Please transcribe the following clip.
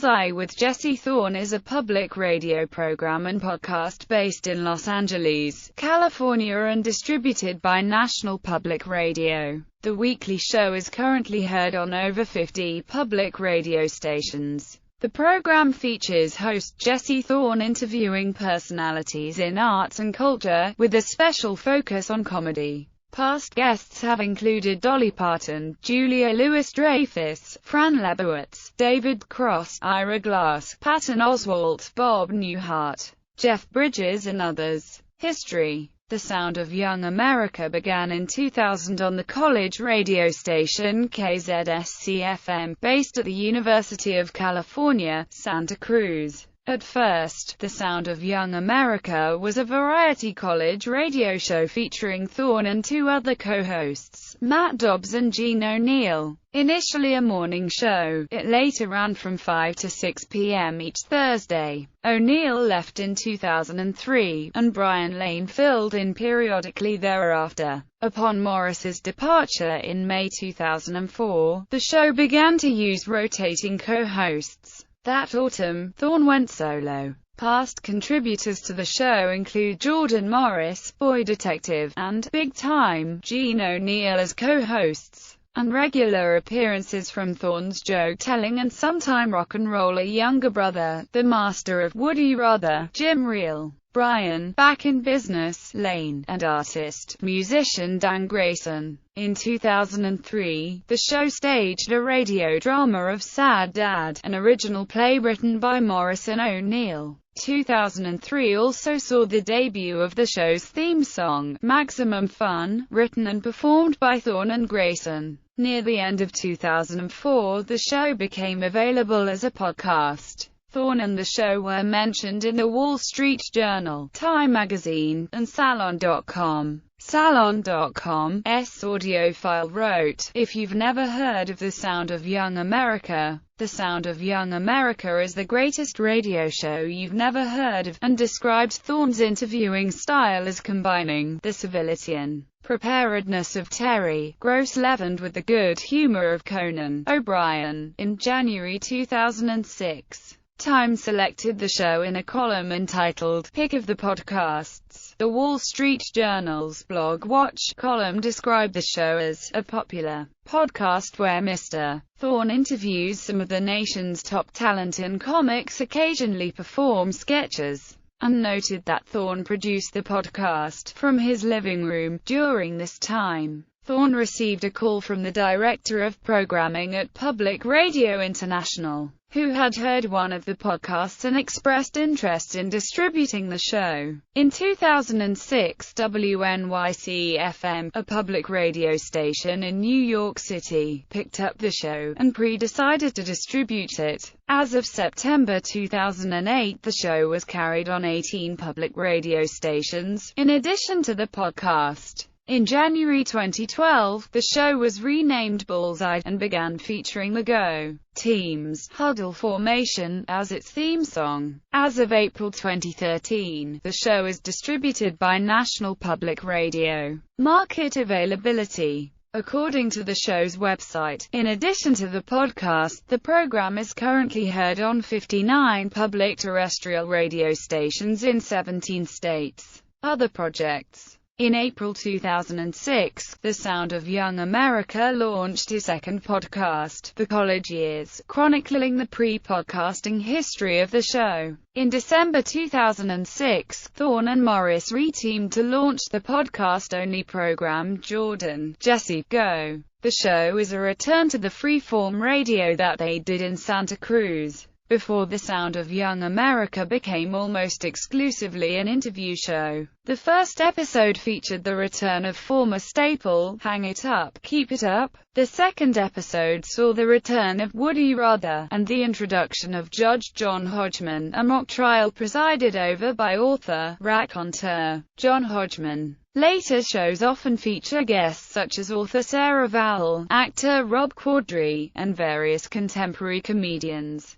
Bullseye with Jesse Thorn is a public radio program and podcast based in Los Angeles, California and distributed by National Public Radio. The weekly show is currently heard on over 50 public radio stations. The program features host Jesse Thorn interviewing personalities in arts and culture, with a special focus on comedy. Past guests have included Dolly Parton, Julia Louis-Dreyfus, Fran Lebowitz, David Cross, Ira Glass, Patton Oswalt, Bob Newhart, Jeff Bridges and others. History. The Sound of Young America began in 2000 on the college radio station KZSC-FM, based at the University of California, Santa Cruz. At first, The Sound of Young America was a variety college radio show featuring Thorn and two other co-hosts, Matt Dobbs and Gene O'Neill. Initially a morning show, it later ran from 5 to 6 p.m. each Thursday. O'Neill left in 2003, and Brian Lane filled in periodically thereafter. Upon Morris's departure in May 2004, the show began to use rotating co-hosts. That autumn, Thorn went solo. Past contributors to the show include Jordan Morris, Boy Detective, and Big Time, Gene O'Neill as co-hosts, and regular appearances from Thorn's joke-telling and sometime rock and roller younger brother, the master of Would You Rather, Jim Reel. Brian, back in business, Lane, and artist-musician Dan Grayson. In 2003, the show staged a radio drama of Sad Dad, an original play written by Morris and O'Neill. 2003 also saw the debut of the show's theme song, Maximum Fun, written and performed by Thorn and Grayson. Near the end of 2004, the show became available as a podcast. Thorn and the show were mentioned in the Wall Street Journal, Time magazine, and Salon.com. Salon.com's audiophile wrote, "If you've never heard of The Sound of Young America, The Sound of Young America is the greatest radio show you've never heard of," and described Thorn's interviewing style as combining the civility and preparedness of Terry Gross leavened with the good humor of Conan O'Brien. In January 2006, Time selected the show in a column entitled Pick of the Podcasts. The Wall Street Journal's Blog Watch column described the show as a popular podcast where Mr. Thorn interviews some of the nation's top talent and comics occasionally perform sketches, and noted that Thorn produced the podcast from his living room. During this time, Thorn received a call from the director of programming at Public Radio International, who had heard one of the podcasts and expressed interest in distributing the show. In 2006, WNYC-FM, a public radio station in New York City, picked up the show, and decided to distribute it. As of September 2008, the show was carried on 18 public radio stations, in addition to the podcast. In January 2012, the show was renamed Bullseye, and began featuring the Go Team's Huddle formation as its theme song. As of April 2013, the show is distributed by National Public Radio. Market availability. According to the show's website, in addition to the podcast, the program is currently heard on 59 public terrestrial radio stations in 17 states. Other projects. In April 2006, The Sound of Young America launched his second podcast, The College Years, chronicling the pre-podcasting history of the show. In December 2006, Thorn and Morris re-teamed to launch the podcast-only program Jordan, Jesse, Go. The show is a return to the freeform radio that they did in Santa Cruz, before The Sound of Young America became almost exclusively an interview show. The first episode featured the return of former staple, Hang It Up, Keep It Up. The second episode saw the return of Would You Rather, and the introduction of Judge John Hodgman, a mock trial presided over by author, raconteur, John Hodgman. Later shows often feature guests such as author Sarah Vowell, actor Rob Corddry, and various contemporary comedians.